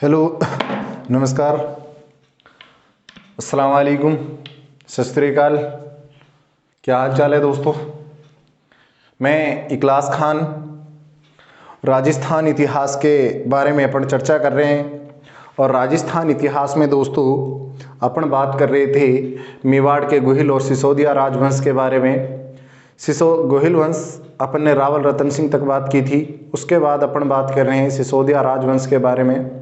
Hello, नमस्कार, अस्सलाम वालेकुम, सत श्री अकाल। क्या हाल चाल है दोस्तों। मैं इखलास खान राजस्थान इतिहास के बारे में अपन चर्चा कर रहे हैं। और राजस्थान इतिहास में दोस्तों अपन बात कर रहे थे मेवाड़ के गोहिल और सिसोदिया राजवंश के बारे में। गोहिल वंश अपन ने रावल रतन सिंह तक बात की थी। उसके बाद अपन बात कर रहे हैं सिसोदिया राजवंश के बारे में।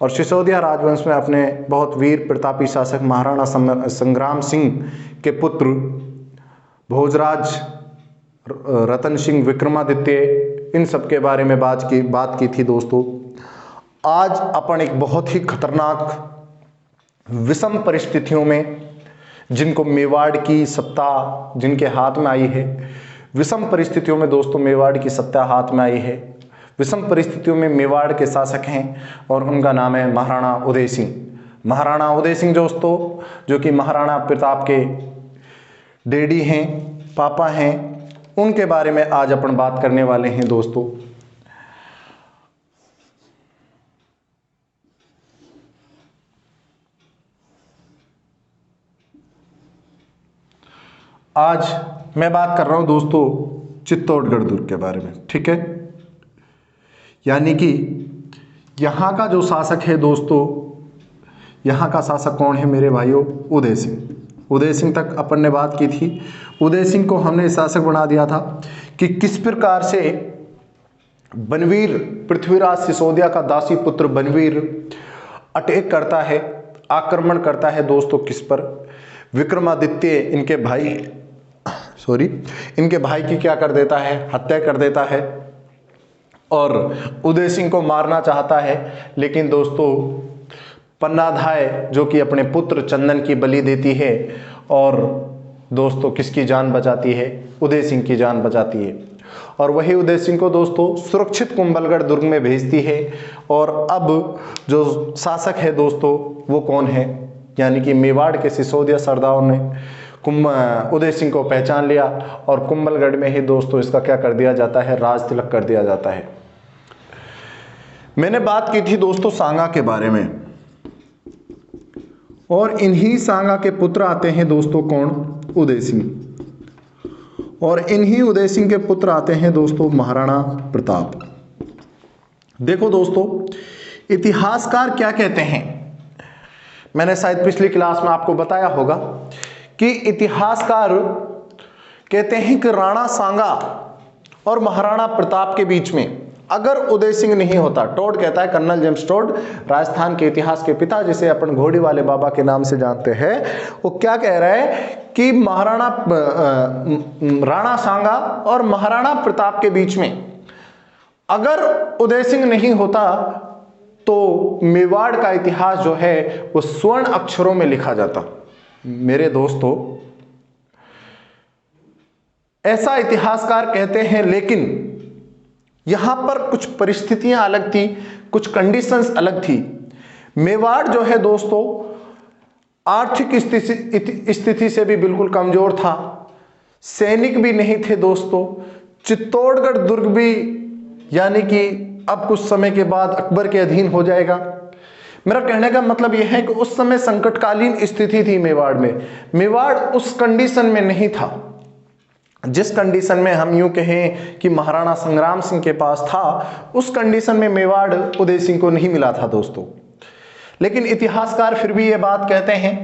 और सिसोदिया राजवंश में अपने बहुत वीर प्रतापी शासक महाराणा संग्राम सिंह के पुत्र भोजराज, रतन सिंह, विक्रमादित्य, इन सब के बारे में बात की थी दोस्तों। आज अपन एक बहुत ही खतरनाक विषम परिस्थितियों में, जिनको मेवाड़ की सत्ता जिनके हाथ में आई है, विषम परिस्थितियों में दोस्तों मेवाड़ की सत्ता हाथ में आई है। विषम परिस्थितियों में मेवाड़ के शासक हैं और उनका नाम है महाराणा उदय सिंह। महाराणा उदय सिंह दोस्तों, जो कि महाराणा प्रताप के डैडी हैं, पापा हैं, उनके बारे में आज अपन बात करने वाले हैं दोस्तों। आज मैं बात कर रहा हूं दोस्तों चित्तौड़गढ़ दुर्ग के बारे में, ठीक है। यानी कि यहाँ का जो शासक है दोस्तों, यहाँ का शासक कौन है मेरे भाइयों? उदय सिंह। उदय सिंह तक अपन ने बात की थी। उदय सिंह को हमने शासक बना दिया था कि किस प्रकार से बनवीर पृथ्वीराज सिसोदिया का दासी पुत्र बनवीर अटैक करता है, आक्रमण करता है दोस्तों किस पर? विक्रमादित्य इनके भाई की क्या कर देता है? हत्या कर देता है और उदय सिंह को मारना चाहता है। लेकिन दोस्तों पन्नाधाय जो कि अपने पुत्र चंदन की बलि देती है और दोस्तों किसकी जान बचाती है? उदय सिंह की जान बचाती है। और वही उदय सिंह को दोस्तों सुरक्षित कुंभलगढ़ दुर्ग में भेजती है। और अब जो शासक है दोस्तों वो कौन है? यानी कि मेवाड़ के सिसोदिया सरदारों ने उदय सिंह को पहचान लिया और कुंभलगढ़ में ही दोस्तों इसका क्या कर दिया जाता है? राज तिलक कर दिया जाता है। मैंने बात की थी दोस्तों सांगा के बारे में, और इन्हीं सांगा के पुत्र आते हैं दोस्तों कौन? उदय सिंह। और इन्हीं उदय सिंह के पुत्र आते हैं दोस्तों महाराणा प्रताप। देखो दोस्तों इतिहासकार क्या कहते हैं, मैंने शायद पिछली क्लास में आपको बताया होगा कि इतिहासकार कहते हैं कि राणा सांगा और महाराणा प्रताप के बीच में अगर उदय सिंह नहीं होता, टोड कहता है, कर्नल जेम्स टोड, राजस्थान के इतिहास के पिता जिसे अपन घोड़ी वाले बाबा के नाम से जानते हैं, वो क्या कह रहा है कि राणा सांगा और महाराणा प्रताप के बीच में अगर उदय सिंह नहीं होता तो मेवाड़ का इतिहास जो है वो स्वर्ण अक्षरों में लिखा जाता। मेरे दोस्तों ऐसा इतिहासकार कहते हैं, लेकिन यहां पर कुछ परिस्थितियां अलग थी, कुछ कंडीशंस अलग थी। मेवाड़ जो है दोस्तों आर्थिक स्थिति से भी बिल्कुल कमजोर था, सैनिक भी नहीं थे दोस्तों। चित्तौड़गढ़ दुर्ग भी यानी कि अब कुछ समय के बाद अकबर के अधीन हो जाएगा। मेरा कहने का मतलब यह है कि उस समय संकटकालीन स्थिति थी मेवाड़ में। मेवाड़ उस कंडीशन में नहीं था जिस कंडीशन में हम यूं कहें कि महाराणा संग्राम सिंह के पास था, उस कंडीशन में मेवाड़ उदय सिंह को नहीं मिला था दोस्तों। लेकिन इतिहासकार फिर भी ये बात कहते हैं।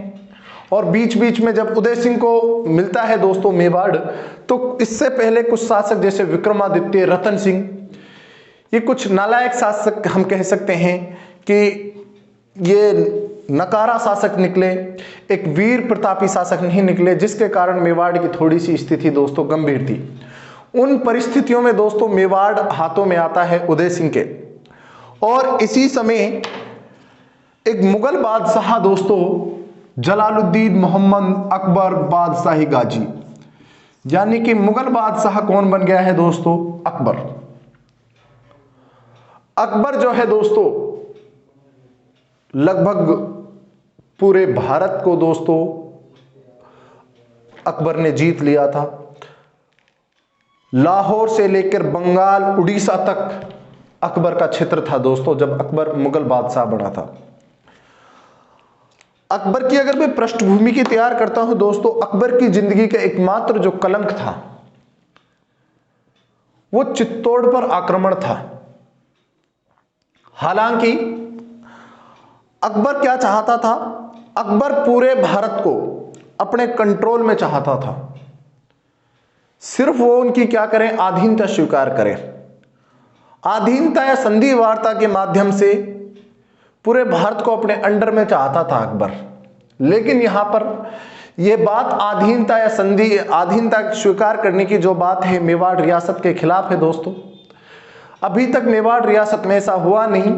और बीच बीच में जब उदय सिंह को मिलता है दोस्तों मेवाड़, तो इससे पहले कुछ शासक जैसे विक्रमादित्य, रतन सिंह, ये कुछ नालायक शासक हम कह सकते हैं कि ये नकारा शासक निकले, एक वीर प्रतापी शासक नहीं निकले, जिसके कारण मेवाड़ की थोड़ी सी स्थिति दोस्तों गंभीर थी। उन परिस्थितियों में दोस्तों मेवाड़ हाथों में आता है उदय सिंह के। और इसी समय एक मुगल बादशाह दोस्तों जलालुद्दीन मोहम्मद अकबर बादशाही गाजी, यानी कि मुगल बादशाह कौन बन गया है दोस्तों? अकबर। अकबर जो है दोस्तों लगभग पूरे भारत को दोस्तों अकबर ने जीत लिया था। लाहौर से लेकर बंगाल, उड़ीसा तक अकबर का क्षेत्र था दोस्तों, जब अकबर मुगल बादशाह बना था। अकबर की अगर मैं पृष्ठभूमि की तैयार करता हूं दोस्तों, अकबर की जिंदगी का एकमात्र जो कलंक था वो चित्तौड़ पर आक्रमण था। हालांकि अकबर क्या चाहता था, अकबर पूरे भारत को अपने कंट्रोल में चाहता था, सिर्फ वो उनकी क्या करें, अधीनता स्वीकार करें। अधीनता या संधि वार्ता के माध्यम से पूरे भारत को अपने अंडर में चाहता था अकबर। लेकिन यहां पर यह बात अधीनता या संधि, अधीनता स्वीकार करने की जो बात है, मेवाड़ रियासत के खिलाफ है दोस्तों। अभी तक मेवाड़ रियासत में ऐसा हुआ नहीं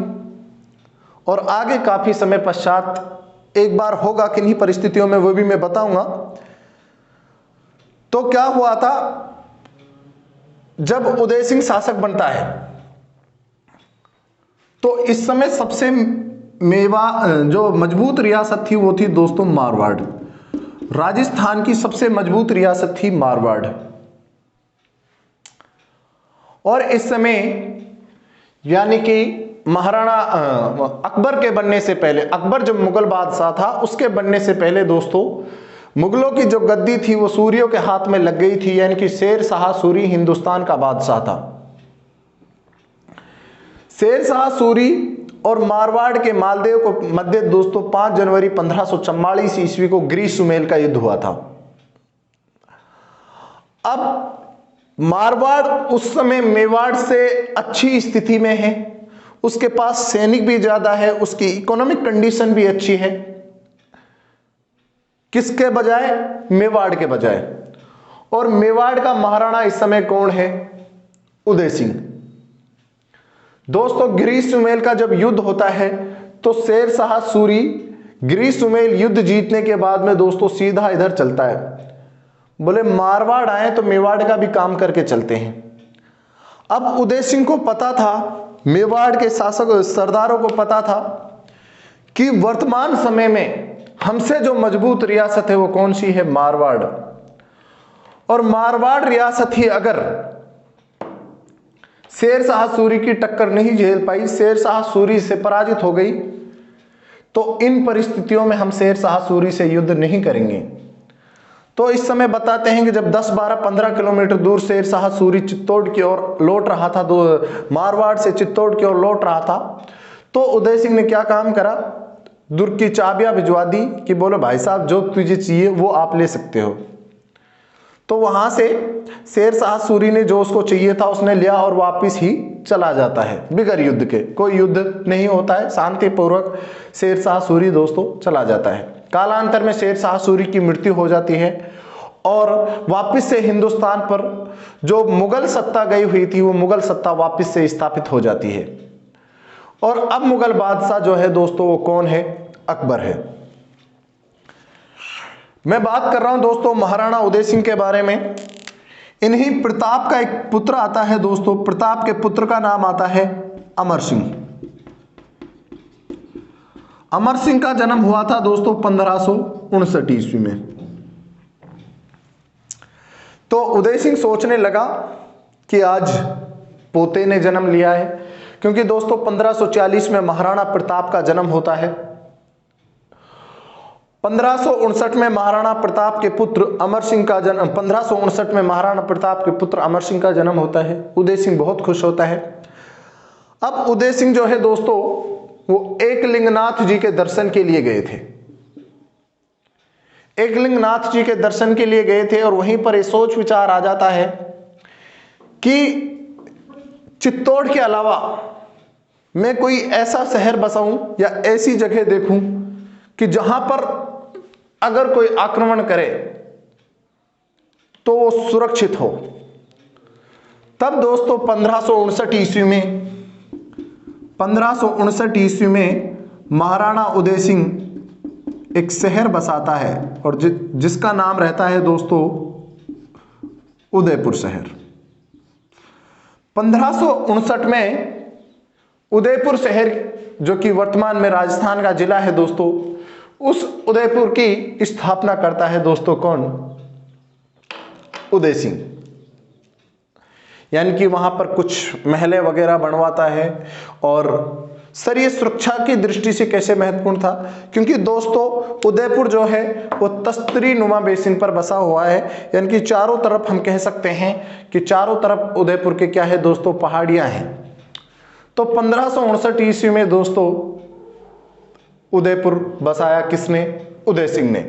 और आगे काफी समय पश्चात एक बार होगा, किन्हीं परिस्थितियों में, वो भी मैं बताऊंगा। तो क्या हुआ था, जब उदय सिंह शासक बनता है तो इस समय सबसे जो मजबूत रियासत थी वो थी दोस्तों मारवाड़। राजस्थान की सबसे मजबूत रियासत थी मारवाड़। और इस समय यानी कि महाराणा अकबर के बनने से पहले, अकबर जब मुगल बादशाह था उसके बनने से पहले दोस्तों, मुगलों की जो गद्दी थी वो सूरियों के हाथ में लग गई थी, यानी कि शेर शाह सूरी हिंदुस्तान का बादशाह था। शेर शाह सूरी और मारवाड़ के मालदेव को मध्य दोस्तों 5 जनवरी 1544 ईस्वी को ग्रीष्मेल का युद्ध हुआ था। अब मारवाड़ उस समय मेवाड़ से अच्छी स्थिति में है, उसके पास सैनिक भी ज्यादा है, उसकी इकोनॉमिक कंडीशन भी अच्छी है। किसके बजाय, मेवाड़ के बजाय। और मेवाड़ का महाराणा इस समय कौन है, उदय सिंह। दोस्तों ग्रीष्मेल का जब युद्ध होता है तो शेर शाह सूरी ग्रीष्मेल युद्ध जीतने के बाद में दोस्तों सीधा इधर चलता है, बोले मारवाड़ आए तो मेवाड़ का भी काम करके चलते हैं। अब उदय सिंह को पता था, मेवाड़ के शासक सरदारों को पता था कि वर्तमान समय में हमसे जो मजबूत रियासत है वो कौन सी है, मारवाड़। और मारवाड़ रियासत ही अगर शेर शाह सूरी की टक्कर नहीं झेल पाई, शेर शाह सूरी से पराजित हो गई, तो इन परिस्थितियों में हम शेर शाह सूरी से युद्ध नहीं करेंगे। तो इस समय बताते हैं कि जब 10, 12, 15 किलोमीटर दूर शेर शाह सूरी चित्तौड़ की ओर लौट रहा था, मारवाड़ से चित्तौड़ की ओर लौट रहा था, तो उदय सिंह ने क्या काम करा, दुर्ग की चाबियां भिजवा दी कि बोलो भाई साहब जो तुझे चाहिए वो आप ले सकते हो। तो वहां से शेर शाह सूरी ने जो उसको चाहिए था उसने लिया और वापिस ही चला जाता है, बिगर युद्ध के। कोई युद्ध नहीं होता है, शांतिपूर्वक शेर शाह सूरी दोस्तों चला जाता है। कालांतर में शेर शाह सूरी की मृत्यु हो जाती है और वापिस से हिंदुस्तान पर जो मुगल सत्ता गई हुई थी वो मुगल सत्ता वापिस से स्थापित हो जाती है। और अब मुगल बादशाह जो है दोस्तों वो कौन है, अकबर है। मैं बात कर रहा हूं दोस्तों महाराणा उदय सिंह के बारे में। इन्हीं प्रताप का एक पुत्र आता है दोस्तों, प्रताप के पुत्र का नाम आता है अमर सिंह। अमर सिंह का जन्म हुआ था दोस्तों 1559 ईस्वी में। तो उदय सिंह सोचने लगा कि आज पोते ने जन्म लिया है, क्योंकि दोस्तों 1540 में महाराणा प्रताप का जन्म होता है। 1559 में महाराणा प्रताप के पुत्र अमर सिंह का जन्म 1559 में महाराणा प्रताप के पुत्र अमर सिंह का जन्म होता है। उदय सिंह बहुत खुश होता है। अब उदय सिंह जो है दोस्तों वो एकलिंगनाथ जी के दर्शन के लिए गए थे। एकलिंगनाथ जी के दर्शन के लिए गए थे और वहीं पर ये सोच विचार आ जाता है कि चित्तौड़ के अलावा मैं कोई ऐसा शहर बसाऊं या ऐसी जगह देखूं कि जहां पर अगर कोई आक्रमण करे तो वो सुरक्षित हो। तब दोस्तों 1559 ईस्वी में महाराणा उदय सिंह एक शहर बसाता है और जिसका नाम रहता है दोस्तों उदयपुर शहर। 1559 में उदयपुर शहर जो कि वर्तमान में राजस्थान का जिला है दोस्तों, उस उदयपुर की स्थापना करता है दोस्तों कौन, उदय सिंह। यानी कि वहां पर कुछ महलें वगैरह बनवाता है। और सर ये सुरक्षा की दृष्टि से कैसे महत्वपूर्ण था? क्योंकि दोस्तों उदयपुर जो है वो तस्तरी नुमा बेसिन पर बसा हुआ है, यानी कि चारों तरफ हम कह सकते हैं कि चारों तरफ उदयपुर के क्या है दोस्तों, पहाड़ियां हैं। तो 1559 ईस्वी में दोस्तों उदयपुर बसाया किसने? उदय सिंह ने।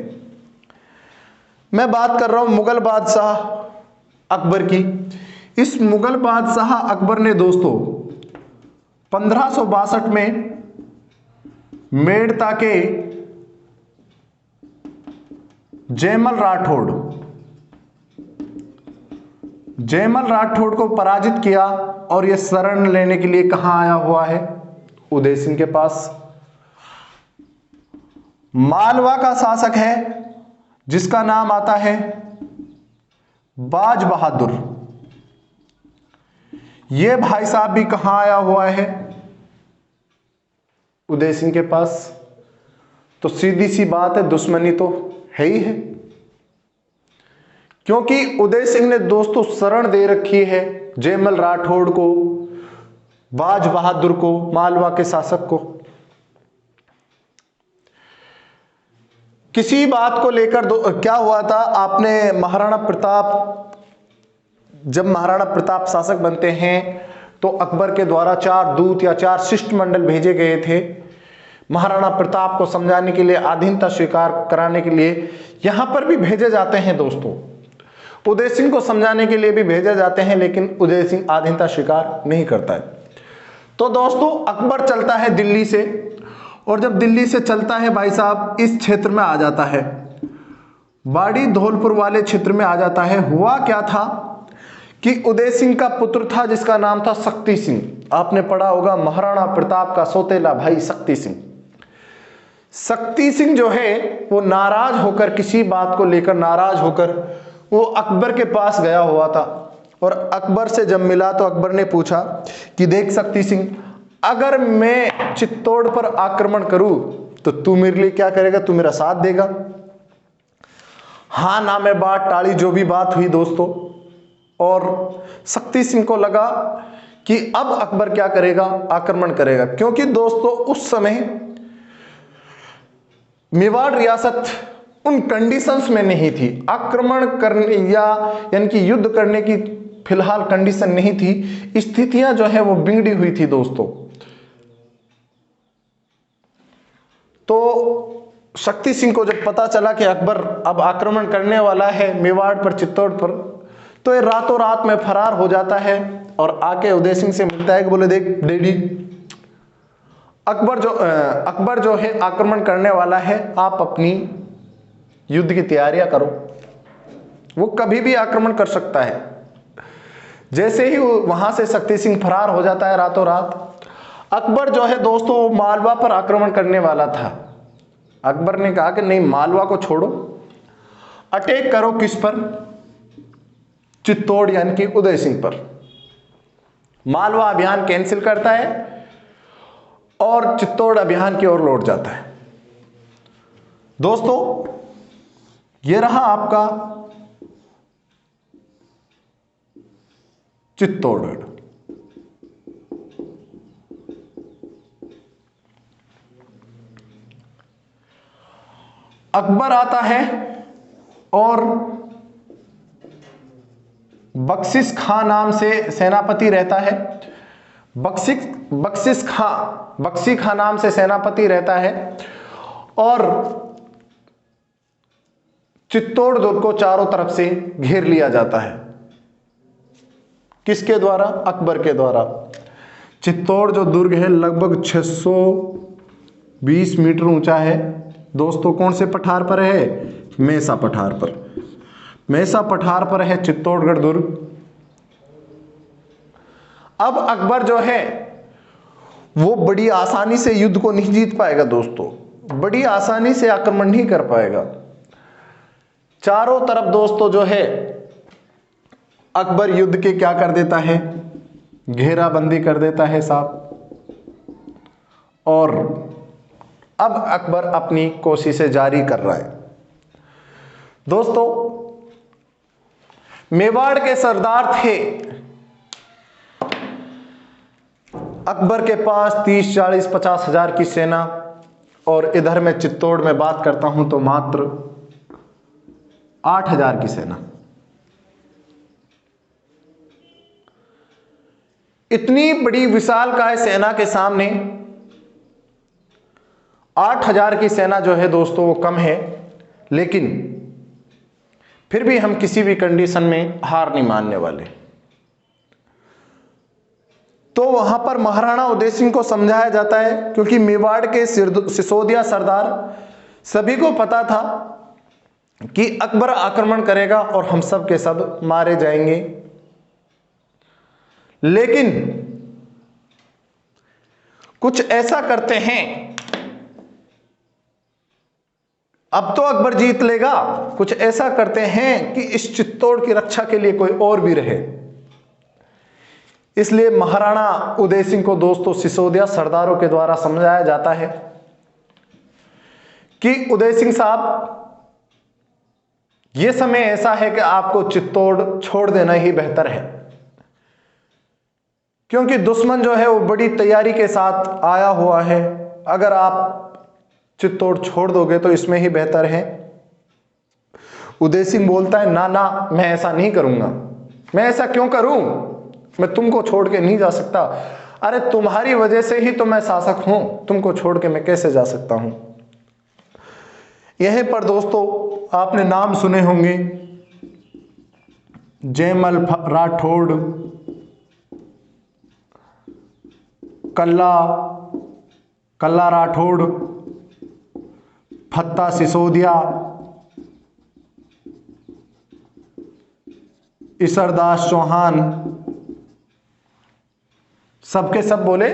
मैं बात कर रहा हूं मुगल बादशाह अकबर की। इस मुगल बादशाह अकबर ने दोस्तों 1562 में मेड़ता के जयमल राठौड़ को पराजित किया और यह शरण लेने के लिए कहां आया हुआ है? उदय सिंह के पास। मालवा का शासक है जिसका नाम आता है बाज बहादुर। यह भाई साहब भी कहां आया हुआ है? उदय सिंह के पास। तो सीधी सी बात है, दुश्मनी तो है ही है, क्योंकि उदय सिंह ने दोस्तों शरण दे रखी है जयमल राठौड़ को, बाज बहादुर को, मालवा के शासक को। किसी बात को लेकर क्या हुआ था, आपने महाराणा प्रताप, जब महाराणा प्रताप शासक बनते हैं तो अकबर के द्वारा 4 दूत या 4 शिष्टमंडल भेजे गए थे महाराणा प्रताप को समझाने के लिए, अधीनता स्वीकार कराने के लिए। यहां पर भी भेजे जाते हैं दोस्तों, उदय सिंह को समझाने के लिए भी भेजे जाते हैं, लेकिन उदय सिंह अधीनता स्वीकार नहीं करता है। तो दोस्तों अकबर चलता है दिल्ली से, और जब दिल्ली से चलता है भाई साहब इस क्षेत्र में आ जाता है, बाड़ी धौलपुर वाले क्षेत्र में आ जाता है। हुआ क्या था कि उदय सिंह का पुत्र था जिसका नाम था शक्ति सिंह। आपने पढ़ा होगा महाराणा प्रताप का सौतेला भाई शक्ति सिंह। शक्ति सिंह जो है वो नाराज होकर, किसी बात को लेकर नाराज होकर वो अकबर के पास गया हुआ था। और अकबर से जब मिला तो अकबर ने पूछा कि देख शक्ति सिंह, अगर मैं चित्तौड़ पर आक्रमण करूं तो तू मेरे लिए क्या करेगा? तू मेरा साथ देगा? हाँ ना में बात टाली, जो भी बात हुई दोस्तों। और शक्ति सिंह को लगा कि अब अकबर क्या करेगा? आक्रमण करेगा, क्योंकि दोस्तों उस समय मेवाड़ रियासत उन कंडीशंस में नहीं थी, आक्रमण करने यानी कि युद्ध करने की फिलहाल कंडीशन नहीं थी। स्थितियां जो है वो बिगड़ी हुई थी दोस्तों। तो शक्ति सिंह को जब पता चला कि अकबर अब आक्रमण करने वाला है मेवाड़ पर, चित्तौड़ पर, तो ये रातों रात में फरार हो जाता है और आके उदय सिंह से मिलता है कि बोले देख डैडी, अकबर जो है आक्रमण करने वाला है, आप अपनी युद्ध की तैयारियां करो, वो कभी भी आक्रमण कर सकता है। जैसे ही वहां से शक्ति सिंह फरार हो जाता है रातों रात, अकबर जो है दोस्तों मालवा पर आक्रमण करने वाला था। अकबर ने कहा कि नहीं, मालवा को छोड़ो, अटैक करो किस पर? चित्तौड़ यानी कि उदय सिंह पर। मालवा अभियान कैंसिल करता है और चित्तौड़ अभियान की ओर लौट जाता है। दोस्तों यह रहा आपका चित्तौड़गढ़। अकबर आता है और बख्शिश खां नाम से सेनापति रहता है। बख्शी खां नाम से सेनापति रहता है और चित्तौड़ दुर्ग को चारों तरफ से घेर लिया जाता है। किसके द्वारा? अकबर के द्वारा। चित्तौड़ जो दुर्ग है लगभग 620 मीटर ऊंचा है दोस्तों। कौन से पठार पर है? मेसा पठार पर। मेसा पठार पर है चित्तौड़गढ़ दुर्ग। अब अकबर जो है वो बड़ी आसानी से युद्ध को नहीं जीत पाएगा दोस्तों, बड़ी आसानी से आक्रमण नहीं कर पाएगा। चारों तरफ दोस्तों जो है अकबर युद्ध के क्या कर देता है? घेराबंदी कर देता है साहब। और अब अकबर अपनी कोशिशें जारी कर रहा है। दोस्तों मेवाड़ के सरदार थे अकबर के पास 30, 40, 50 हजार की सेना, और इधर मैं चित्तौड़ में बात करता हूं तो मात्र 8,000 की सेना। इतनी बड़ी विशालकाय सेना के सामने 8,000 की सेना जो है दोस्तों वो कम है, लेकिन फिर भी हम किसी भी कंडीशन में हार नहीं मानने वाले। तो वहां पर महाराणा उदय सिंह को समझाया जाता है, क्योंकि मेवाड़ के सिसोदिया सरदार सभी को पता था कि अकबर आक्रमण करेगा और हम सब के सब मारे जाएंगे। लेकिन कुछ ऐसा करते हैं, अब तो अकबर जीत लेगा, कुछ ऐसा करते हैं कि इस चित्तौड़ की रक्षा के लिए कोई और भी रहे। इसलिए महाराणा उदय सिंह को दोस्तों सिसोदिया सरदारों के द्वारा समझाया जाता है कि उदय सिंह साहब, यह समय ऐसा है कि आपको चित्तौड़ छोड़ देना ही बेहतर है, क्योंकि दुश्मन जो है वो बड़ी तैयारी के साथ आया हुआ है। अगर आप चित्तौड़ छोड़ दोगे तो इसमें ही बेहतर है। उदय सिंह बोलता है, ना ना, मैं ऐसा नहीं करूंगा। मैं ऐसा क्यों करूं? मैं तुमको छोड़ के नहीं जा सकता। अरे तुम्हारी वजह से ही तो मैं शासक हूं, तुमको छोड़ के मैं कैसे जा सकता हूं। यहीं पर दोस्तों आपने नाम सुने होंगे, जयमल राठौड़, कल्ला राठौड़, फत्ता सिसोदिया, ईसरदास चौहान, सबके सब बोले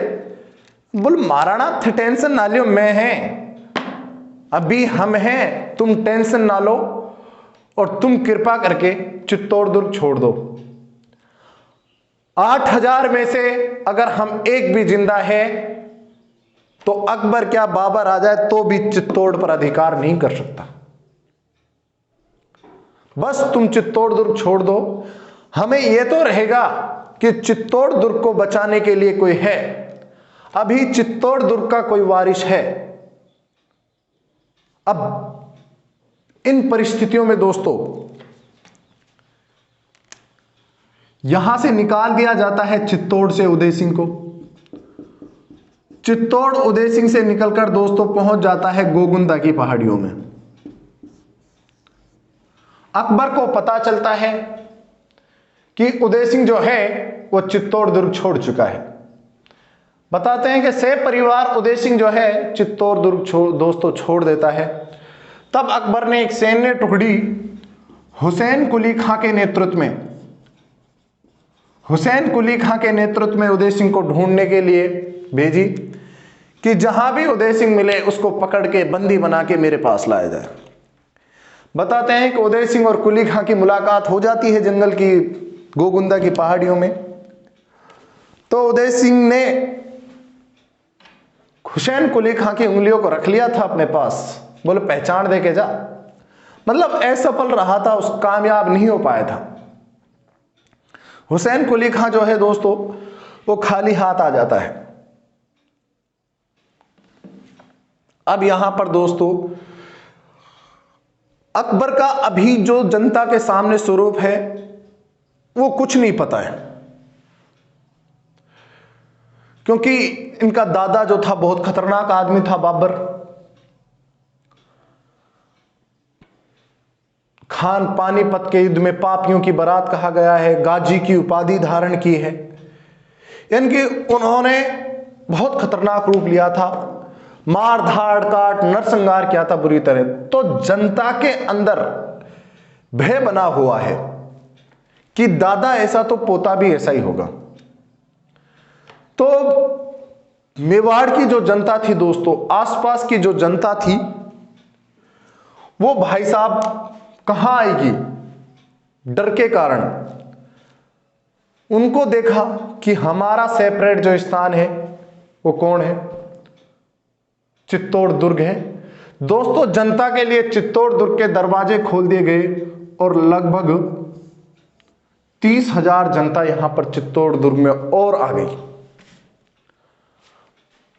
महाराणा टेंशन ना लियो, मैं हैं, अभी हम हैं, तुम टेंशन ना लो और तुम कृपा करके चित्तौड़ दुर्ग छोड़ दो। 8,000 में से अगर हम एक भी जिंदा है तो अकबर क्या बाबर आ जाए तो भी चित्तौड़ पर अधिकार नहीं कर सकता। बस तुम चित्तौड़ दुर्ग छोड़ दो। हमें यह तो रहेगा कि चित्तौड़ दुर्ग को बचाने के लिए कोई है, अभी चित्तौड़ दुर्ग का कोई वारिस है। अब इन परिस्थितियों में दोस्तों यहां से निकाल दिया जाता है चित्तौड़ से उदय सिंह को। चित्तौड़ उदय सिंह से निकलकर दोस्तों पहुंच जाता है गोगुंदा की पहाड़ियों में। अकबर को पता चलता है कि उदय सिंह जो है वो चित्तौड़ दुर्ग छोड़ चुका है। बताते हैं कि सह परिवार उदय सिंह जो है चित्तौड़ दुर्ग दोस्तों छोड़ देता है। तब अकबर ने एक सैन्य टुकड़ी हुसैन कुली खां के नेतृत्व में उदय सिंह को ढूंढने के लिए भेजी कि जहां भी उदय सिंह मिले उसको पकड़ के बंदी बना के मेरे पास लाया जाए। बताते हैं कि उदय सिंह और कुली खां की मुलाकात हो जाती है जंगल की गोगुंदा की पहाड़ियों में। तो उदय सिंह ने हुसैन कुली खां की उंगलियों को रख लिया था अपने पास, बोले पहचान दे के जा। मतलब असफल रहा था, उस कामयाब नहीं हो पाया था। हुसैन कुली खां जो है दोस्तों वो खाली हाथ आ जाता है। अब यहां पर दोस्तों अकबर का अभी जो जनता के सामने स्वरूप है वो कुछ नहीं पता है, क्योंकि इनका दादा जो था बहुत खतरनाक आदमी था, बाबर खान। पानीपत के युद्ध में पापियों की बारात कहा गया है, गाजी की उपाधि धारण की है। यानी कि उन्होंने बहुत खतरनाक रूप लिया था, मार धाड़ काट नरसंहार किया था बुरी तरह। तो जनता के अंदर भय बना हुआ है कि दादा ऐसा तो पोता भी ऐसा ही होगा। तो मेवाड़ की जो जनता थी दोस्तों, आसपास की जो जनता थी, वो भाई साहब कहां आएगी, डर के कारण उनको देखा कि हमारा सेपरेट जो स्थान है वो कौन है, चित्तौड़ दुर्ग है। दोस्तों जनता के लिए चित्तौड़ दुर्ग के दरवाजे खोल दिए गए और लगभग 30,000 जनता यहां पर चित्तौड़ दुर्ग में और आ गई।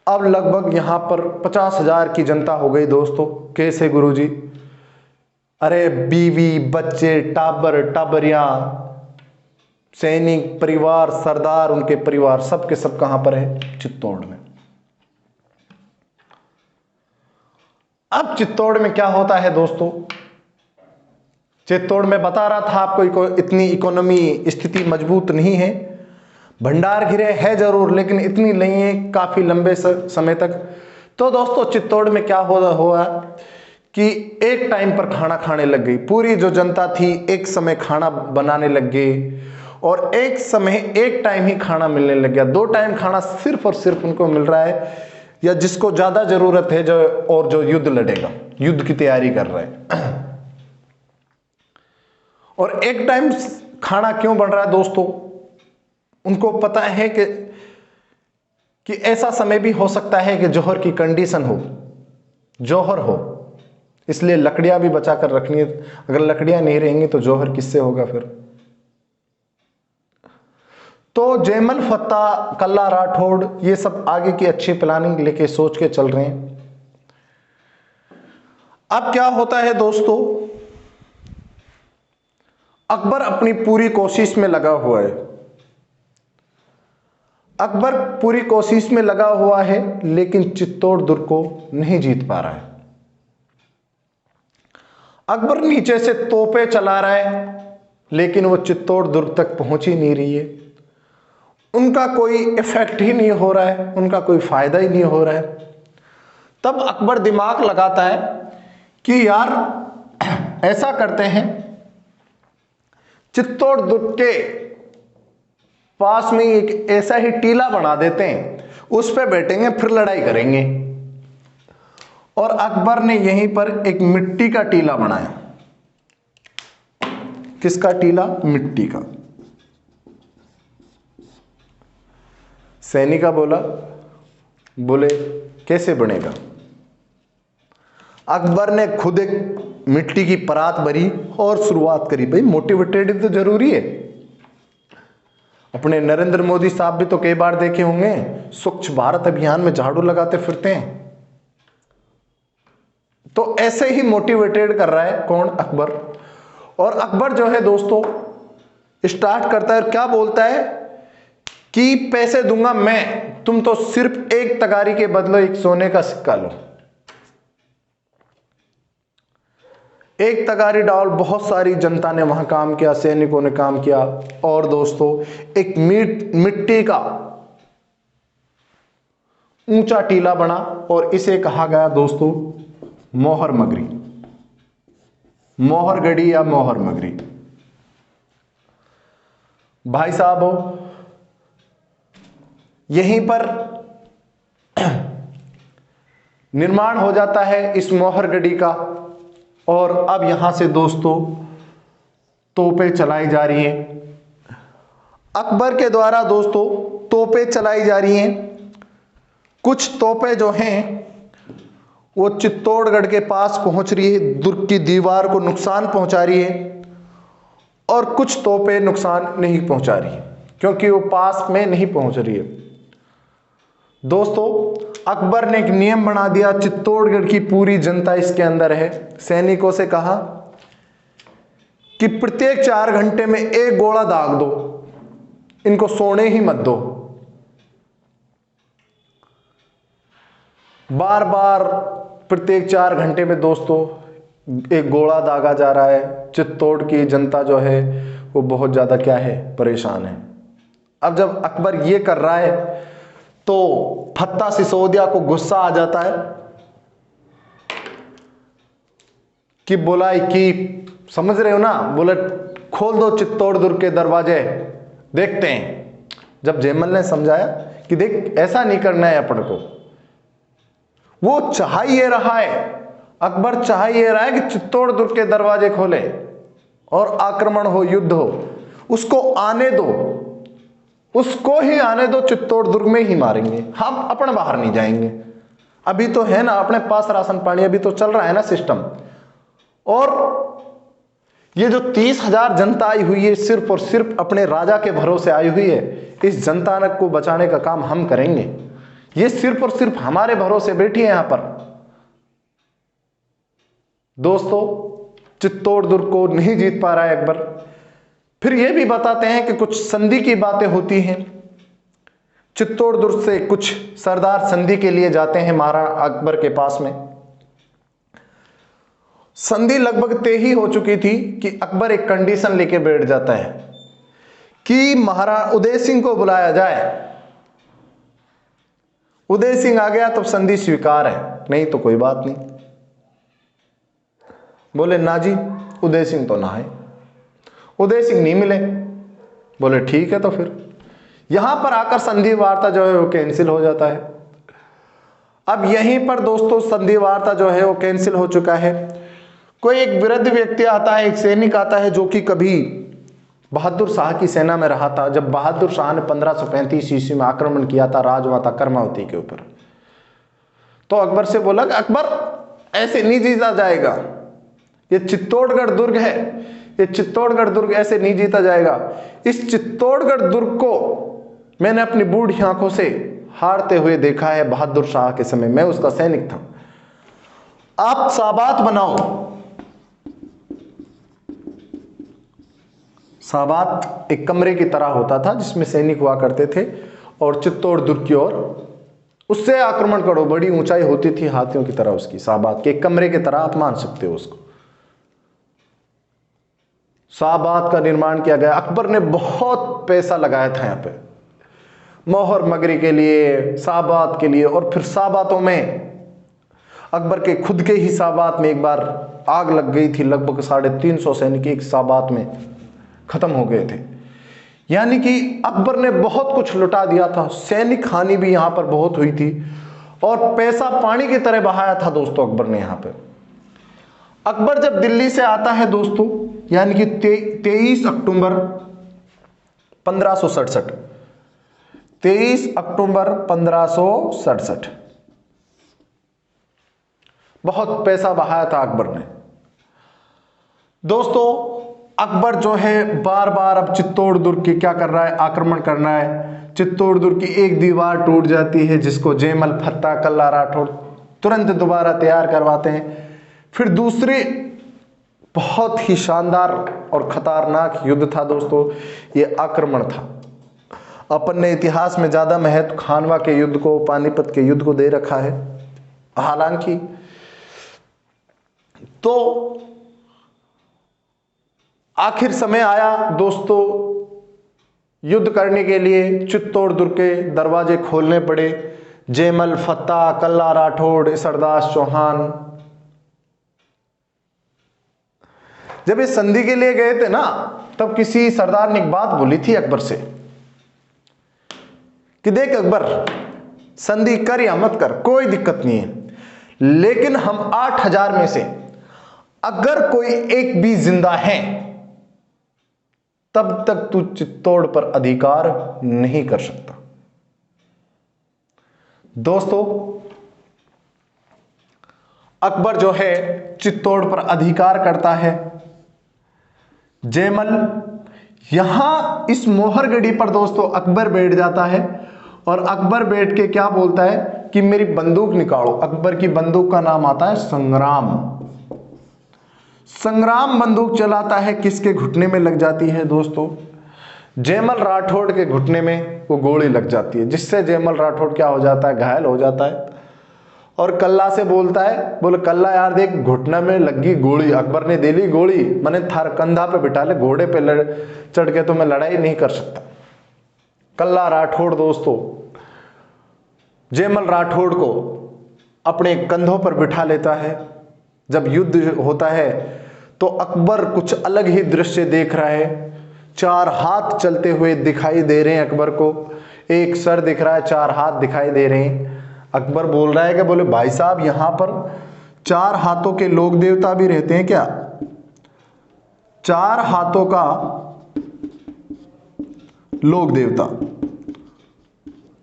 अब लगभग यहां पर 50,000 की जनता हो गई दोस्तों। कैसे गुरुजी? अरे बीवी, बच्चे, टाबर, टाबरियां, सैनिक परिवार, सरदार, उनके परिवार, सब के सब कहां पर है? चित्तौड़ में। अब चित्तौड़ में क्या होता है दोस्तों? चित्तौड़ में बता रहा था आपको, इतनी इकोनॉमी स्थिति मजबूत नहीं है, भंडार घिरे है जरूर लेकिन इतनी नहीं है काफी लंबे समय तक। तो दोस्तों चित्तौड़ में क्या हुआ कि एक टाइम पर खाना खाने लग गई, पूरी जो जनता थी एक समय खाना बनाने लग गई और एक समय एक टाइम ही खाना मिलने लग गया। 2 टाइम खाना सिर्फ और सिर्फ उनको मिल रहा है, या जिसको ज्यादा जरूरत है जो युद्ध लड़ेगा, युद्ध की तैयारी कर रहे हैं। और एक टाइम खाना क्यों बन रहा है दोस्तों? उनको पता है कि ऐसा समय भी हो सकता है कि जौहर की कंडीशन हो, जौहर हो, इसलिए लकड़ियां भी बचा कर रखनी है। अगर लकड़ियां नहीं रहेंगी तो जौहर किससे होगा फिर? तो जयमल, फत्ता, कल्ला राठौड़, ये सब आगे की अच्छी प्लानिंग लेके सोच के चल रहे हैं। अब क्या होता है दोस्तों, अकबर अपनी पूरी कोशिश में लगा हुआ है, अकबर पूरी कोशिश में लगा हुआ है लेकिन चित्तौड़ दुर्ग को नहीं जीत पा रहा है। अकबर नीचे से तोपें चला रहा है लेकिन वो चित्तौड़ दुर्ग तक पहुंच ही नहीं रही है, उनका कोई इफेक्ट ही नहीं हो रहा है, उनका कोई फायदा ही नहीं हो रहा है। तब अकबर दिमाग लगाता है कि यार ऐसा करते हैं, चित्तौड़ दुर्ग के पास में एक ऐसा ही टीला बना देते हैं, उस पे बैठेंगे फिर लड़ाई करेंगे। और अकबर ने यहीं पर एक मिट्टी का टीला बनाया। किसका टीला? मिट्टी का। सैनिका बोले कैसे बनेगा? अकबर ने खुद एक मिट्टी की परात भरी और शुरुआत करी। भाई मोटिवेटेड तो जरूरी है। अपने नरेंद्र मोदी साहब भी तो कई बार देखे होंगे स्वच्छ भारत अभियान में झाड़ू लगाते फिरते हैं, तो ऐसे ही मोटिवेटेड कर रहा है कौन? अकबर। और अकबर जो है दोस्तों स्टार्ट करता है और क्या बोलता है कि पैसे दूंगा मैं, तुम तो सिर्फ एक तगारी के बदले एक सोने का सिक्का लो। एक तगारी डाल, बहुत सारी जनता ने वहां काम किया, सैनिकों ने काम किया और दोस्तों एक मिट्टी का ऊंचा टीला बना और इसे कहा गया दोस्तों मोहर मगरी, मोहर गढ़ी या मोहर मगरी। भाई साहब हो, यहीं पर निर्माण हो जाता है इस मोहर गढ़ी का। और अब यहां से दोस्तों तोपें चलाई जा रही हैं, अकबर के द्वारा दोस्तों तोपें चलाई जा रही हैं। कुछ तोपें जो हैं वो चित्तौड़गढ़ के पास पहुंच रही है, दुर्ग की दीवार को नुकसान पहुंचा रही है, और कुछ तोपें नुकसान नहीं पहुंचा रही है क्योंकि वो पास में नहीं पहुंच रही है। दोस्तों अकबर ने एक नियम बना दिया, चित्तौड़गढ़ की पूरी जनता इसके अंदर है। सैनिकों से कहा कि प्रत्येक 4 घंटे में एक गोला दाग दो, इनको सोने ही मत दो। बार बार प्रत्येक 4 घंटे में दोस्तों एक गोला दागा जा रहा है। चित्तौड़ की जनता जो है वो बहुत ज्यादा क्या है, परेशान है। अब जब अकबर ये कर रहा है तो फत्ता सिसोदिया को गुस्सा आ जाता है कि बोला कि समझ रहे हो ना, बोले खोल दो चित्तौड़ दुर्ग के दरवाजे, देखते हैं। जब जयमल ने समझाया कि देख ऐसा नहीं करना है अपन को, वो चाह ये रहा है, अकबर चाह ये रहा है कि चित्तौड़ दुर्ग के दरवाजे खोले और आक्रमण हो, युद्ध हो, उसको आने दो, उसको ही आने दो, चित्तौड़ दुर्ग में ही मारेंगे, हम अपने बाहर नहीं जाएंगे। अभी तो है ना अपने पास राशन पानी, अभी तो चल रहा है ना सिस्टम। और ये जो 30,000 जनता आई हुई है सिर्फ और सिर्फ अपने राजा के भरोसे आई हुई है, इस जनता को बचाने का काम हम करेंगे। ये सिर्फ और सिर्फ हमारे भरोसे बैठी है यहां पर। दोस्तों, चित्तौड़ दुर्ग को नहीं जीत पा रहा है अकबर। फिर यह भी बताते हैं कि कुछ संधि की बातें होती हैं। चित्तौड़ दुर्ग से कुछ सरदार संधि के लिए जाते हैं महाराणा अकबर के पास में। संधि लगभग तय ही हो चुकी थी कि अकबर एक कंडीशन लेके बैठ जाता है कि महाराणा उदय सिंह को बुलाया जाए। उदय सिंह आ गया तो संधि स्वीकार है, नहीं तो कोई बात नहीं। बोले ना जी, उदय सिंह तो ना है। उदय सिंह नहीं मिले। बोले ठीक है, तो फिर यहां पर आकर संधि वार्ता जो है वो कैंसिल हो जाता है। अब यहीं पर दोस्तों संधि वार्ता जो है वो कैंसिल हो चुका है। कोई एक वृद्ध व्यक्ति आता है, एक सैनिक आता है जो कि कभी बहादुर शाह की सेना में रहा था। जब बहादुर शाह ने 1535 ईस्वी में आक्रमण किया था राजमाता कर्मावती के ऊपर, तो अकबर से बोला कि अकबर ऐसे नहीं जीता जाएगा, ये चित्तौड़गढ़ दुर्ग है, ये चित्तौड़गढ़ दुर्ग ऐसे नहीं जीता जाएगा। इस चित्तौड़गढ़ दुर्ग को मैंने अपनी बूढ़ी आंखों से हारते हुए देखा है बहादुर शाह के समय, मैं उसका सैनिक था। आप साबात बनाओ। साबात एक कमरे की तरह होता था जिसमें सैनिक हुआ करते थे, और चित्तौड़ दुर्ग की ओर उससे आक्रमण करो। बड़ी ऊंचाई होती थी हाथियों की तरह उसकी, साबात के एक कमरे की तरह आप मान सकते हो उसको। साबात का निर्माण किया गया। अकबर ने बहुत पैसा लगाया था यहाँ पे, मोहर मगरी के लिए, साबात के लिए। और फिर साबातों में अकबर के खुद के ही साबात में एक बार आग लग गई थी। लगभग 350 सैनिक एक साबात में खत्म हो गए थे। यानी कि अकबर ने बहुत कुछ लुटा दिया था। सैनिक हानि भी यहां पर बहुत हुई थी और पैसा पानी की तरह बहाया था दोस्तों अकबर ने यहां पे। अकबर जब दिल्ली से आता है दोस्तों, यानी कि 23 अक्टूबर 1567, 23 अक्टूबर 1567, बहुत पैसा बहाया था अकबर ने। दोस्तों, अकबर जो है बार बार अब चित्तौड़ दुर्ग की क्या कर रहा है, आक्रमण करना है। चित्तौड़ दुर्ग की एक दीवार टूट जाती है जिसको जयमल फत्ता कल्ला राठौड़ तुरंत दोबारा तैयार करवाते हैं। फिर दूसरी बहुत ही शानदार और खतरनाक युद्ध था दोस्तों, ये आक्रमण था। अपन ने इतिहास में ज्यादा महत्व खानवा के युद्ध को, पानीपत के युद्ध को दे रखा है। हालांकि तो आखिर समय आया दोस्तों युद्ध करने के लिए। चित्तौड़ दुर्ग के दरवाजे खोलने पड़े। जयमल फत्ता, कल्ला राठौड़, इसरदास चौहान जब इस संधि के लिए गए थे ना, तब किसी सरदार ने एक बात बोली थी अकबर से कि देख अकबर, संधि कर या मत कर कोई दिक्कत नहीं है, लेकिन हम 8000 में से अगर कोई एक भी जिंदा है तब तक तू चित्तौड़ पर अधिकार नहीं कर सकता। दोस्तों, अकबर जो है चित्तौड़ पर अधिकार करता है। जयमल यहां इस मोहरगढ़ी पर दोस्तों अकबर बैठ जाता है और अकबर बैठ के क्या बोलता है कि मेरी बंदूक निकालो। अकबर की बंदूक का नाम आता है संग्राम। संग्राम बंदूक चलाता है, किसके घुटने में लग जाती है दोस्तों, जयमल राठौड़ के घुटने में वो गोली लग जाती है, जिससे जयमल राठौड़ क्या हो जाता है, घायल हो जाता है। और कल्ला से बोलता है, बोले कल्ला यार देख घुटने में लगी गोली, अकबर ने दे ली गोली, मैंने थार कंधा पे बिठा ले, घोड़े पे चढ़ के तो मैं लड़ाई नहीं कर सकता। कल्ला राठौड़ दोस्तों जयमल राठौड़ को अपने कंधों पर बिठा लेता है। जब युद्ध होता है तो अकबर कुछ अलग ही दृश्य देख रहा है। 4 हाथ चलते हुए दिखाई दे रहे हैं अकबर को, एक सर दिख रहा है, 4 हाथ दिखाई दे रहे हैं। अकबर बोल रहा है कि बोले भाई साहब यहां पर 4 हाथों के लोक देवता भी रहते हैं क्या? 4 हाथों का लोक देवता,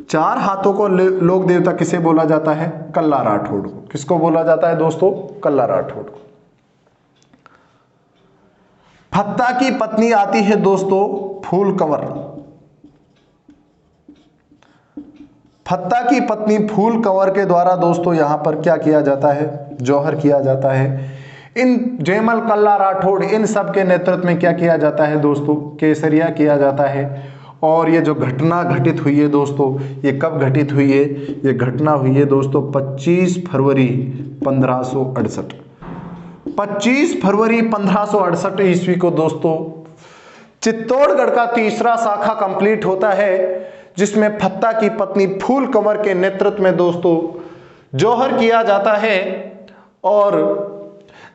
4 हाथों को लोक देवता किसे बोला जाता है? कल्ला राठौड़ को। किसको बोला जाता है दोस्तों? कल्ला राठौड़ को। फत्ता की पत्नी आती है दोस्तों फूल कंवर। फत्ता की पत्नी फूल कंवर के द्वारा दोस्तों यहां पर क्या किया जाता है, जौहर किया जाता है। इन जयमल, कल्ला राठौड़, इन सब के नेतृत्व में क्या किया जाता है दोस्तों, केसरिया किया जाता है। और ये जो घटना घटित हुई है दोस्तों, ये कब घटित हुई है, ये घटना हुई है दोस्तों 25 फरवरी 1568। 25 फरवरी 1568 ईस्वी को दोस्तों चित्तौड़गढ़ का तीसरा शाखा कंप्लीट होता है, जिसमें फत्ता की पत्नी फूल कंवर के नेतृत्व में दोस्तों जौहर किया जाता है। और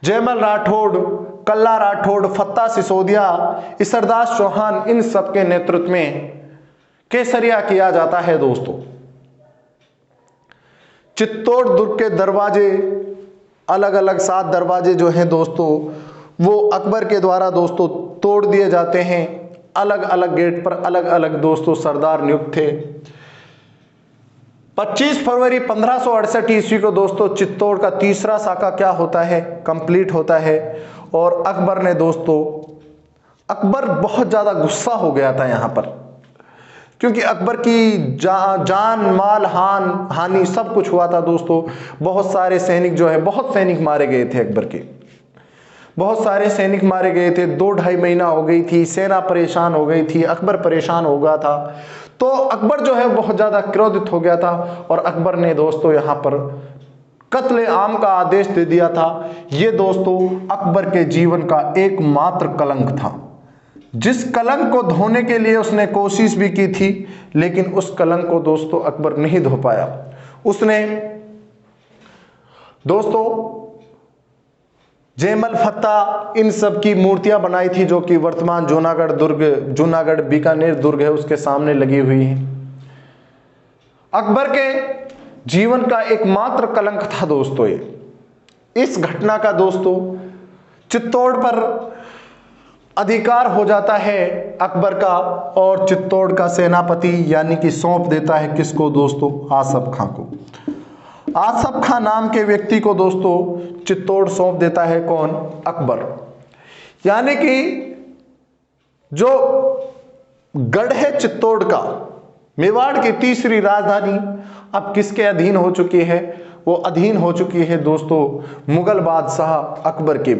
जयमल राठौड़, कल्ला राठौड़, फत्ता सिसोदिया, इसरदास चौहान, इन सब के नेतृत्व में केसरिया किया जाता है दोस्तों। चित्तौड़ दुर्ग के दरवाजे अलग अलग 7 दरवाजे जो हैं दोस्तों, वो अकबर के द्वारा दोस्तों तोड़ दिए जाते हैं। अलग अलग गेट पर अलग अलग दोस्तों सरदार नियुक्त थे। 25 फरवरी 1568 ईस्वी को दोस्तों चित्तौड़ का तीसरा शाखा क्या होता है, कंप्लीट होता है। और अकबर ने दोस्तों, अकबर बहुत ज्यादा गुस्सा हो गया था यहां पर, क्योंकि अकबर की जान माल हानि सब कुछ हुआ था दोस्तों। बहुत सारे सैनिक जो है, बहुत सैनिक मारे गए थे अकबर के, बहुत सारे सैनिक मारे गए थे। 2-2.5 महीना हो गई थी, सेना परेशान हो गई थी, अकबर परेशान हो गया था। तो अकबर जो है बहुत ज्यादा क्रोधित हो गया था और अकबर ने दोस्तों यहां पर कत्ले आम का आदेश दे दिया था। यह दोस्तों अकबर के जीवन का एकमात्र कलंक था, जिस कलंक को धोने के लिए उसने कोशिश भी की थी, लेकिन उस कलंक को दोस्तों अकबर नहीं धो पाया। उसने दोस्तों जयमल, फत्ता, इन सब की मूर्तियां बनाई थी, जो कि वर्तमान जूनागढ़ बीकानेर दुर्ग है उसके सामने लगी हुई है। अकबर के जीवन का एकमात्र कलंक था दोस्तों ये। इस घटना का दोस्तों चित्तौड़ पर अधिकार हो जाता है अकबर का, और चित्तौड़ का सेनापति यानी कि सौंप देता है किसको दोस्तों, आसफ खां को। आसफ खां नाम के व्यक्ति को दोस्तों चित्तौड़ सौंप देता है कौन, अकबर। यानी कि जो गढ़ है चित्तौड़ का, मेवाड़ की तीसरी राजधानी अब किसके अधीन हो चुकी है, वो अधीन हो चुकी है दोस्तों मुगल बादशाह अकबर के।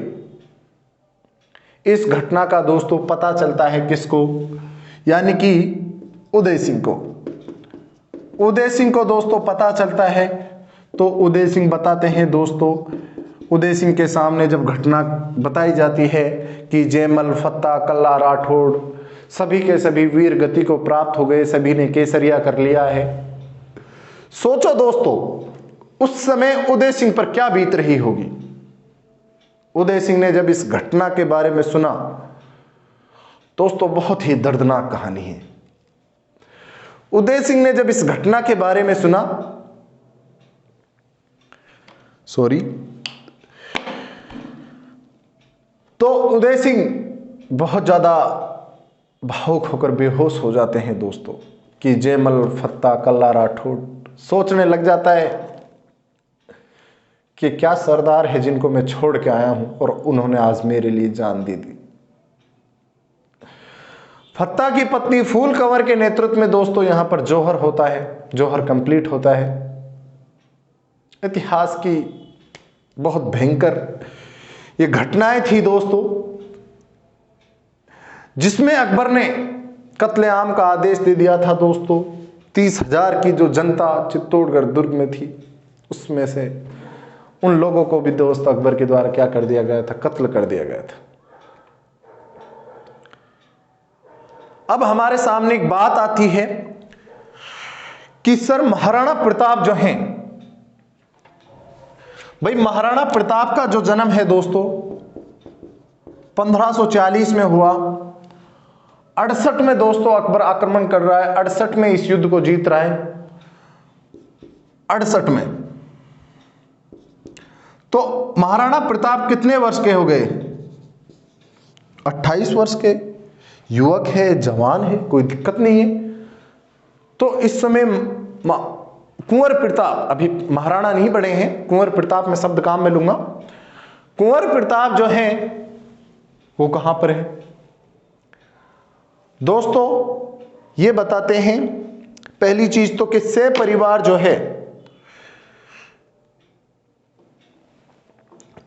इस घटना का दोस्तों पता चलता है किसको, यानी कि उदय सिंह को। उदय सिंह को दोस्तों पता चलता है, तो उदय सिंह बताते हैं दोस्तों, उदय सिंह के सामने जब घटना बताई जाती है कि जयमल, फत्ता, कल्ला राठौड़ सभी के सभी वीर गति को प्राप्त हो गए, सभी ने केसरिया कर लिया है। सोचो दोस्तों उस समय उदय सिंह पर क्या बीत रही होगी। उदय सिंह ने जब इस घटना के बारे में सुना, दोस्तों बहुत ही दर्दनाक कहानी है। उदय सिंह ने जब इस घटना के बारे में सुना, तो उदय सिंह बहुत ज्यादा भावुक होकर बेहोश हो जाते हैं दोस्तों, कि जयमल, फत्ता, कल्ला राठौड़ सोचने लग जाता है कि क्या सरदार है जिनको मैं छोड़ के आया हूं और उन्होंने आज मेरे लिए जान दे दी। फत्ता की पत्नी फूल कंवर के नेतृत्व में दोस्तों यहां पर जौहर होता है, जौहर कंप्लीट होता है। इतिहास की बहुत भयंकर ये घटनाएं थी दोस्तों, जिसमें अकबर ने कत्लेआम का आदेश दे दिया था दोस्तों। 30,000 की जो जनता चित्तौड़गढ़ दुर्ग में थी, उसमें से उन लोगों को भी दोस्त अकबर के द्वारा क्या कर दिया गया था, कत्ल कर दिया गया था। अब हमारे सामने एक बात आती है कि सर महाराणा प्रताप जो हैं, भाई महाराणा प्रताप का जो जन्म है दोस्तों 1540 में हुआ। 68 में दोस्तों अकबर आक्रमण कर रहा है, 68 में इस युद्ध को जीत रहा है। 68 में तो महाराणा प्रताप कितने वर्ष के हो गए, 28 वर्ष के, युवक है, जवान है, कोई दिक्कत नहीं है। तो इस समय कुंवर प्रताप, अभी महाराणा नहीं बने हैं, कुंवर प्रताप में शब्द काम में लूंगा। कुंवर प्रताप जो है वो कहां पर है दोस्तों, ये बताते हैं पहली चीज तो कि से परिवार जो है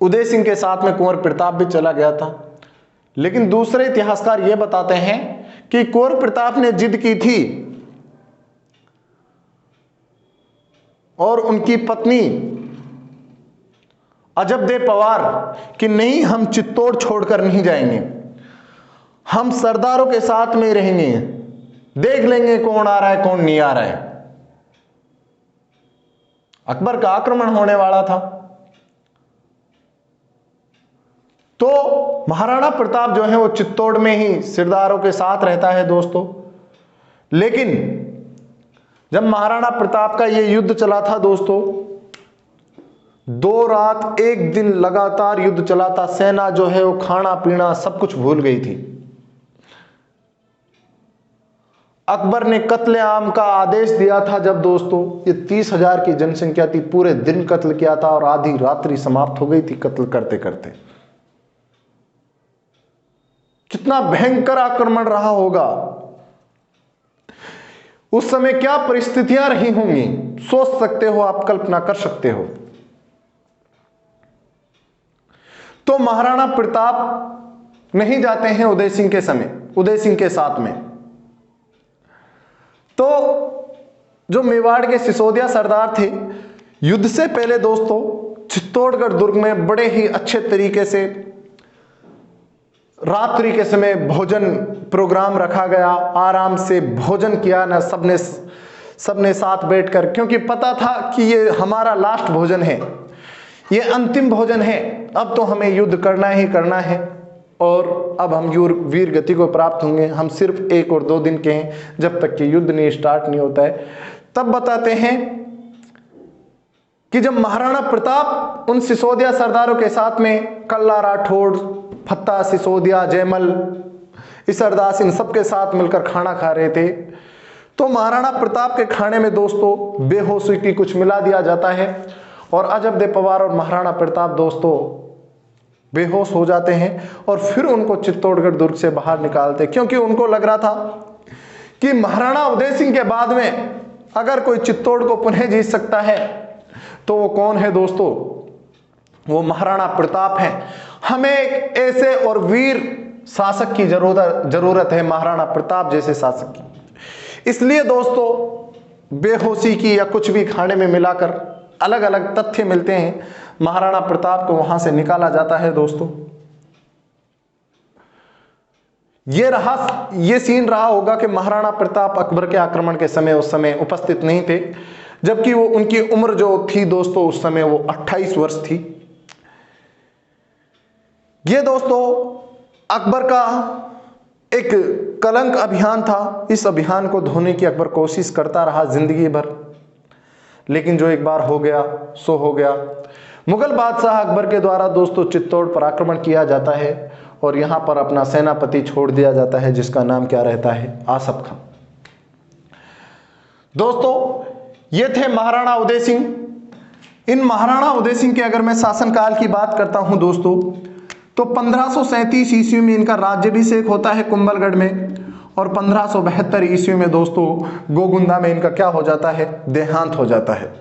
उदय सिंह के साथ में कुंवर प्रताप भी चला गया था। लेकिन दूसरे इतिहासकार यह बताते हैं कि कुंवर प्रताप ने जिद की थी और उनकी पत्नी अजबदेव पवार कि नहीं, हम चित्तौड़ छोड़कर नहीं जाएंगे, हम सरदारों के साथ में रहेंगे, देख लेंगे कौन आ रहा है कौन नहीं आ रहा है। अकबर का आक्रमण होने वाला था, तो महाराणा प्रताप जो है वो चित्तौड़ में ही सरदारों के साथ रहता है दोस्तों। लेकिन जब महाराणा प्रताप का ये युद्ध चला था दोस्तों, 2 रात 1 दिन लगातार युद्ध चला था, सेना जो है वो खाना पीना सब कुछ भूल गई थी। अकबर ने कत्लेआम का आदेश दिया था जब दोस्तों ये 30,000 की जनसंख्या थी, पूरे दिन कत्ल किया था और आधी रात्रि समाप्त हो गई थी कत्ल करते करते। कितना भयंकर आक्रमण रहा होगा, उस समय क्या परिस्थितियां रही होंगी, सोच सकते हो आप, कल्पना कर सकते हो। तो महाराणा प्रताप नहीं जाते हैं उदय सिंह के समय, उदय सिंह के साथ में। तो जो मेवाड़ के सिसोदिया सरदार थे, युद्ध से पहले दोस्तों चित्तौड़गढ़ दुर्ग में बड़े ही अच्छे तरीके से रात्रि के समय भोजन प्रोग्राम रखा गया, आराम से भोजन किया ना सबने साथ बैठकर, क्योंकि पता था कि ये हमारा लास्ट भोजन है, ये अंतिम भोजन है, अब तो हमें युद्ध करना ही करना है और अब हम वीर गति को प्राप्त होंगे। हम सिर्फ 1 और 2 दिन के हैं, जब तक कि युद्ध नहीं स्टार्ट नहीं होता है। तब बताते हैं कि जब महाराणा प्रताप उन सिसोदिया सरदारों के साथ में कल्ला राठौड़, फत्ता सिसोदिया, जयमल, इसरदास, इन सब के साथ मिलकर खाना खा रहे थे, तो महाराणा प्रताप के खाने में दोस्तों बेहोशी की कुछ मिला दिया जाता है और अजबदेव पवार और महाराणा प्रताप दोस्तों बेहोश हो जाते हैं और फिर उनको चित्तौड़गढ़ दुर्ग से बाहर निकालते, क्योंकि उनको लग रहा था कि महाराणा उदय सिंह के बाद में अगर कोई चित्तौड़ को पुनः जीत सकता है तो वो कौन है दोस्तों, वो महाराणा प्रताप है। हमें एक ऐसे और वीर शासक की जरूरत है, महाराणा प्रताप जैसे शासक की। इसलिए दोस्तों बेहोशी की या कुछ भी खाने में मिलाकर, अलग अलग तथ्य मिलते हैं, महाराणा प्रताप को वहां से निकाला जाता है दोस्तों। ये सीन रहा होगा कि महाराणा प्रताप अकबर के आक्रमण के समय उस समय उपस्थित नहीं थे, जबकि वो उनकी उम्र जो थी दोस्तों उस समय वो 28 वर्ष थी। ये दोस्तों अकबर का एक कलंक अभियान था। इस अभियान को धोने की अकबर कोशिश करता रहा जिंदगी भर, लेकिन जो एक बार हो गया सो हो गया। मुगल बादशाह अकबर के द्वारा दोस्तों चित्तौड़ पर आक्रमण किया जाता है और यहां पर अपना सेनापति छोड़ दिया जाता है, जिसका नाम क्या रहता है, आसफ खां। दोस्तों ये थे महाराणा उदय सिंह। इन महाराणा उदय सिंह के अगर मैं शासनकाल की बात करता हूं दोस्तों, तो 1537 ईस्वी में इनका राज्याभिषेक होता है कुंभलगढ़ में और 1572 ईस्वी में दोस्तों गोगुंदा में इनका क्या हो जाता है, देहांत हो जाता है।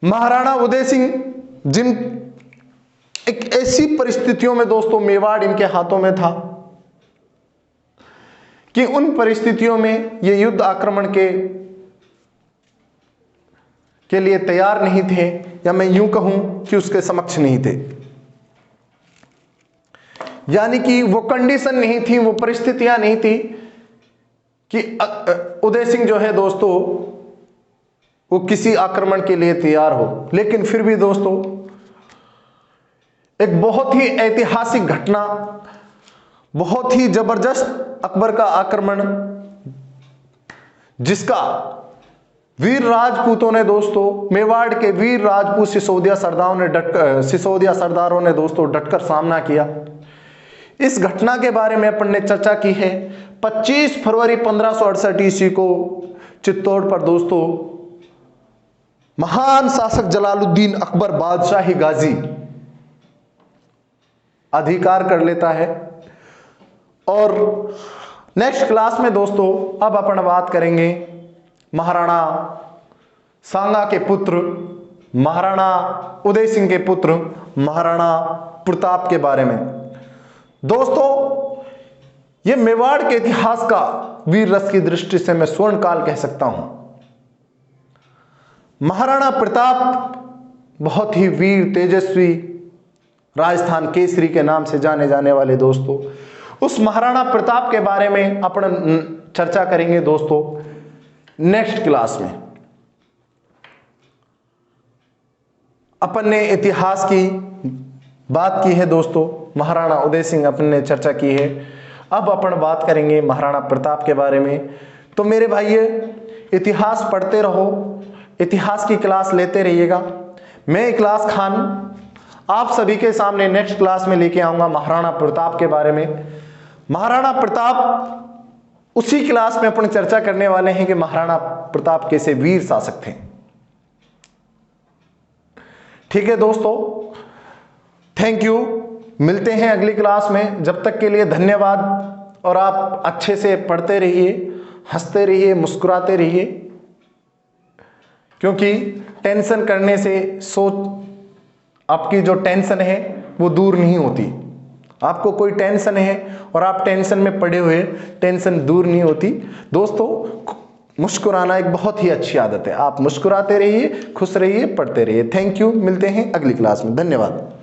महाराणा उदय सिंह जिन एक ऐसी परिस्थितियों में दोस्तों मेवाड़ इनके हाथों में था कि उन परिस्थितियों में ये युद्ध आक्रमण के लिए तैयार नहीं थे, या मैं यूं कहूं कि उसके समक्ष नहीं थे। यानी कि वो कंडीशन नहीं थी, वो परिस्थितियां नहीं थी कि उदय सिंह जो है दोस्तों वो किसी आक्रमण के लिए तैयार हो। लेकिन फिर भी दोस्तों एक बहुत ही ऐतिहासिक घटना, बहुत ही जबरदस्त अकबर का आक्रमण, जिसका वीर राजपूतों ने दोस्तों, मेवाड़ के वीर राजपूत सिसोदिया सरदारों ने दोस्तों डटकर सामना किया। इस घटना के बारे में अपन ने चर्चा की है। 25 फरवरी 1568 ईस्वी को चित्तौड़ पर दोस्तों महान शासक जलालुद्दीन अकबर बादशाही गाजी अधिकार कर लेता है और नेक्स्ट क्लास में दोस्तों अब अपन बात करेंगे महाराणा सांगा के पुत्र, महाराणा उदय सिंह के पुत्र महाराणा प्रताप के बारे में। दोस्तों ये मेवाड़ के इतिहास का वीर रस की दृष्टि से मैं स्वर्ण काल कह सकता हूं। महाराणा प्रताप बहुत ही वीर तेजस्वी, राजस्थान केसरी के नाम से जाने जाने वाले दोस्तों, उस महाराणा प्रताप के बारे में अपन चर्चा करेंगे दोस्तों नेक्स्ट क्लास में। अपन ने इतिहास की बात की है दोस्तों, महाराणा उदय सिंह अपन ने चर्चा की है, अब अपन बात करेंगे महाराणा प्रताप के बारे में। तो मेरे भाइयों इतिहास पढ़ते रहो, इतिहास की क्लास लेते रहिएगा। मैं इखलास खान आप सभी के सामने नेक्स्ट क्लास में लेके आऊंगा महाराणा प्रताप के बारे में। महाराणा प्रताप उसी क्लास में अपन चर्चा करने वाले हैं कि महाराणा प्रताप कैसे वीर शासक थे। ठीक है दोस्तों, थैंक यू, मिलते हैं अगली क्लास में। जब तक के लिए धन्यवाद, और आप अच्छे से पढ़ते रहिए, हंसते रहिए, मुस्कुराते रहिए, क्योंकि टेंशन करने से आपकी जो टेंशन है वो दूर नहीं होती। आपको कोई टेंशन है और आप टेंशन में पड़े हुए, टेंशन दूर नहीं होती। दोस्तों मुस्कुराना एक बहुत ही अच्छी आदत है, आप मुस्कुराते रहिए, खुश रहिए, पढ़ते रहिए। थैंक यू, मिलते हैं अगली क्लास में, धन्यवाद।